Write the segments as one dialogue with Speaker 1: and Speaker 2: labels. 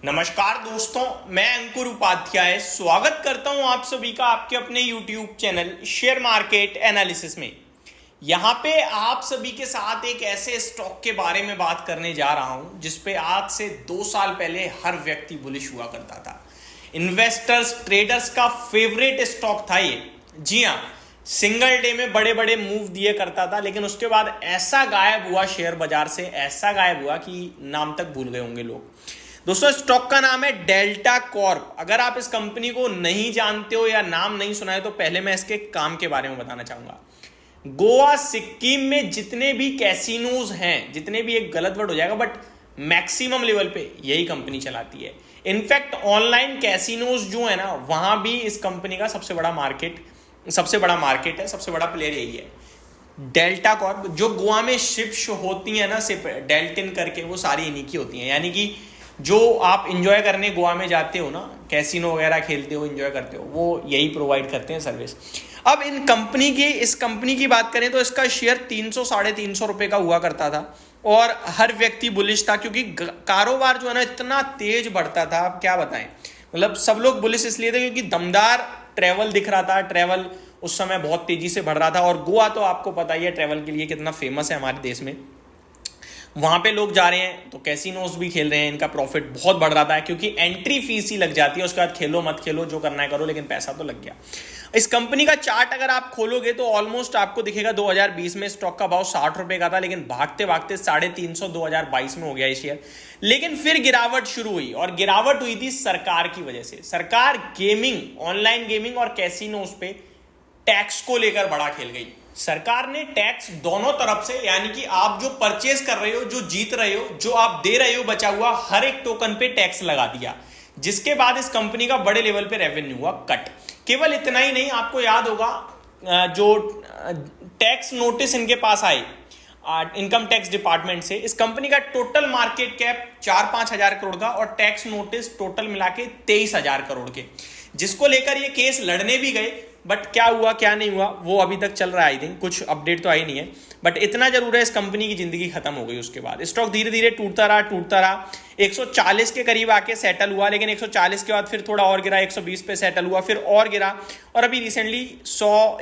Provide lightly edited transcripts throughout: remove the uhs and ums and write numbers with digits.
Speaker 1: नमस्कार दोस्तों, मैं अंकुर उपाध्याय स्वागत करता हूं आप सभी का आपके अपने YouTube channel share market analysis में। यहां पे आप सभी के साथ एक ऐसे स्टॉक के बारे में बात करने जा रहा हूं जिस पे आज से 2 साल पहले हर व्यक्ति बुलिश हुआ करता था। इन्वेस्टर्स ट्रेडर्स का फेवरेट स्टॉक था ये। जी हाँ, सिंगल डे में बड़े बड़े मूव दिए करता था, लेकिन उसके बाद ऐसा गायब हुआ शेयर बाजार से, ऐसा गायब हुआ कि नाम तक भूल गए होंगे लोग। दोस्तों, स्टॉक का नाम है डेल्टा कॉर्प। अगर आप इस कंपनी को नहीं जानते हो या नाम नहीं सुना है तो पहले मैं इसके काम के बारे में बताना चाहूंगा। गोवा सिक्किम में जितने भी कैसीनोज हैं, जितने भी, एक गलत वर्ड हो जाएगा बट मैक्सिमम लेवल पे यही कंपनी चलाती है। इनफैक्ट ऑनलाइन कैसीनोज जो है ना, वहां भी इस कंपनी का सबसे बड़ा मार्केट है, सबसे बड़ा प्लेयर यही है। डेल्टा कॉर्प जो गोवा में शिप्स होती है ना, सिर्फ डेल्टिन करके, वो सारी इन्हीं की होती हैं। यानी कि जो आप इंजॉय करने गोवा में जाते हो ना, कैसीनो वगैरह खेलते हो, इंजॉय करते हो, वो यही प्रोवाइड करते हैं सर्विस। अब इस कंपनी की बात करें तो इसका शेयर 300 साढ़े 300 रुपए का हुआ करता था और हर व्यक्ति बुलिश था, क्योंकि कारोबार जो है ना इतना तेज बढ़ता था, आप क्या बताएं। मतलब सब लोग बुलिश इसलिए थे क्योंकि दमदार ट्रैवल दिख रहा था, ट्रैवल उस समय बहुत तेजी से बढ़ रहा था। और गोवा तो आपको पता ही है ट्रैवल के लिए कितना फेमस है हमारे देश में। वहां पे लोग जा रहे हैं तो कैसीनोज भी खेल रहे हैं, इनका प्रॉफिट बहुत बढ़ रहा था क्योंकि एंट्री फीस ही लग जाती है। उसके बाद खेलो मत खेलो, जो करना है करो, लेकिन पैसा तो लग गया। इस कंपनी का चार्ट अगर आप खोलोगे तो ऑलमोस्ट आपको दिखेगा 2020 में स्टॉक का भाव 60 रुपए का था, लेकिन भागते भागते 350 2022 में हो गया ये शेयर। लेकिन फिर गिरावट शुरू हुई, और गिरावट हुई थी सरकार की वजह से। सरकार गेमिंग, ऑनलाइन गेमिंग और कैसीनोज पे टैक्स को लेकर बड़ा खेल गई। सरकार ने टैक्स दोनों तरफ से, यानी कि आप जो परचेज कर रहे हो, जो जीत रहे हो, जो आप दे रहे हो बचा हुआ, हर एक टोकन पे टैक्स लगा दिया, जिसके बाद इस कंपनी का बड़े लेवल पे रेवेन्यू हुआ कट। केवल इतना ही नहीं, आपको याद होगा जो टैक्स नोटिस इनके पास आए इनकम टैक्स डिपार्टमेंट से, इस कंपनी का टोटल मार्केट कैप 4-5 हजार करोड़ का और टैक्स नोटिस टोटल मिला के 23 हजार करोड़ के, जिसको लेकर ये केस लड़ने भी गए। बट क्या हुआ क्या नहीं हुआ वो अभी तक चल रहा है। आई थिंक कुछ अपडेट तो आई नहीं है, बट इतना जरूर है इस कंपनी की जिंदगी खत्म हो गई। उसके बाद स्टॉक धीरे धीरे टूटता रहा 140 के करीब आके सेटल हुआ, लेकिन 140 के बाद फिर थोड़ा और गिरा, 120 पे सेटल हुआ, फिर और गिरा, और अभी रिसेंटली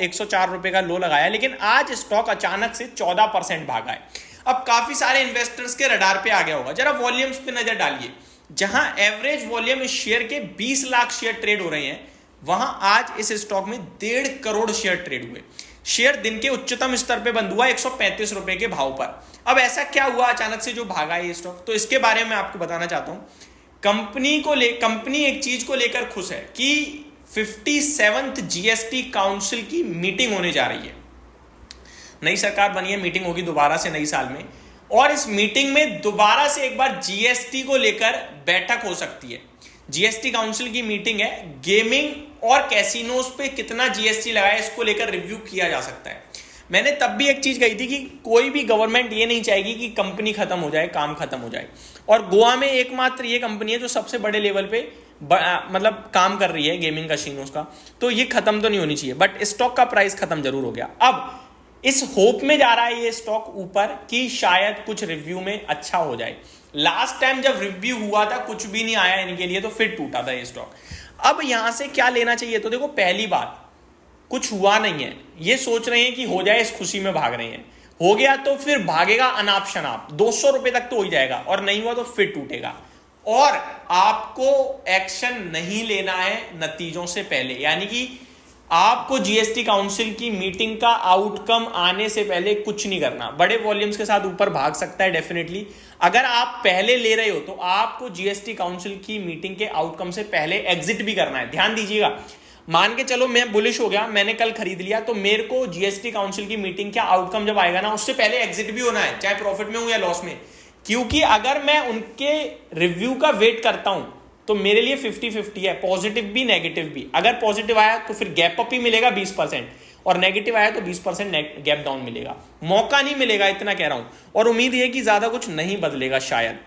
Speaker 1: 104 रुपए का लो लगाया। लेकिन आज स्टॉक अचानक से 14% भागा है। अब काफी सारे इन्वेस्टर्स के रडार पे आ गया होगा। जरा वॉल्यूम्स पे नजर डालिए। जहां एवरेज वॉल्यूम इस शेयर के 20 लाख शेयर ट्रेड हो रहे हैं, वहां आज इस स्टॉक में 1.5 करोड़ शेयर ट्रेड हुए। शेयर दिन के उच्चतम स्तर पे बंद हुआ 135 रुपए के भाव पर। अब ऐसा क्या हुआ अचानक से जो भागा ये स्टॉक, तो इसके बारे में आपको बताना चाहता हूं। कंपनी एक चीज को लेकर खुश है कि 57th जीएसटी काउंसिल की मीटिंग होने जा रही है। नई सरकार बनी है, मीटिंग होगी दोबारा से नई साल में, और इस मीटिंग में दोबारा से एक बार जीएसटी को लेकर बैठक हो सकती है। जीएसटी काउंसिल की मीटिंग है, गेमिंग और कैसीनोज पे कितना जीएसटी लगाया इसको लेकर रिव्यू किया जा सकता है। मैंने तब भी एक चीज कही थी कि कोई भी गवर्नमेंट ये नहीं चाहेगी कि कंपनी खत्म हो जाए, काम खत्म हो जाए। और गोवा में एकमात्र ये कंपनी है जो सबसे बड़े लेवल पे मतलब काम कर रही है गेमिंग कैसीनोज का, तो ये खत्म तो नहीं होनी चाहिए। बट स्टॉक का प्राइस खत्म जरूर हो गया। अब इस होप में जा रहा है ये स्टॉक ऊपर कि शायद कुछ रिव्यू में अच्छा हो जाए। लास्ट टाइम जब रिव्यू हुआ था कुछ भी नहीं आया इनके लिए, तो फिर टूटा था ये स्टॉक। अब यहां से क्या लेना चाहिए, तो देखो, पहली बात, कुछ हुआ नहीं है, ये सोच रहे हैं कि हो जाए, इस खुशी में भाग रहे हैं। हो गया तो फिर भागेगा अनाप शनाप, 200 रुपए तक तो हो ही जाएगा, और नहीं हुआ तो फिर टूटेगा। और आपको एक्शन नहीं लेना है नतीजों से पहले, यानी कि आपको जीएसटी काउंसिल की मीटिंग का आउटकम आने से पहले कुछ नहीं करना। बड़े वॉल्यूम्स के साथ ऊपर भाग सकता है डेफिनेटली। अगर आप पहले ले रहे हो तो आपको जीएसटी काउंसिल की मीटिंग के आउटकम से पहले एग्जिट भी करना है। ध्यान दीजिएगा, मान के चलो मैं बुलिश हो गया, मैंने कल खरीद लिया, तो मेरे को जीएसटी काउंसिल की मीटिंग का आउटकम जब आएगा ना, उससे पहले एग्जिट भी होना है, चाहे प्रॉफिट में हूं या लॉस में। क्योंकि अगर मैं उनके रिव्यू का वेट करता हूं तो मेरे लिए 50-50 है, पॉजिटिव भी नेगेटिव भी। अगर पॉजिटिव आया तो फिर गैप अप ही मिलेगा 20%, और नेगेटिव आया तो 20% गैप डाउन मिलेगा। मौका नहीं मिलेगा, इतना कह रहा हूं। और उम्मीद है कि ज्यादा कुछ नहीं बदलेगा शायद।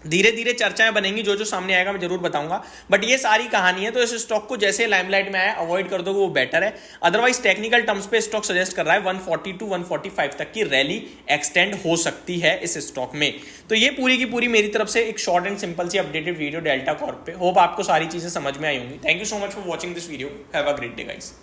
Speaker 1: धीरे धीरे चर्चाएं बनेंगी, जो जो सामने आएगा मैं जरूर बताऊंगा। बट ये सारी कहानी है, तो इस स्टॉक को जैसे लाइमलाइट में आया अवॉइड कर दोगे वो बेटर है। अदरवाइज टेक्निकल टर्म्स पे स्टॉक सजेस्ट कर रहा है 140 टू 145 तक की रैली एक्सटेंड हो सकती है इस स्टॉक में। तो ये पूरी की पूरी मेरी तरफ से एक शॉर्ट एंड सिंपल सी अपडेटेड वीडियो डेल्टा कॉर्प पे। होप आपको सारी चीजें समझ में आई होंगी। Thank you so much for watching this video. Have a great day guys.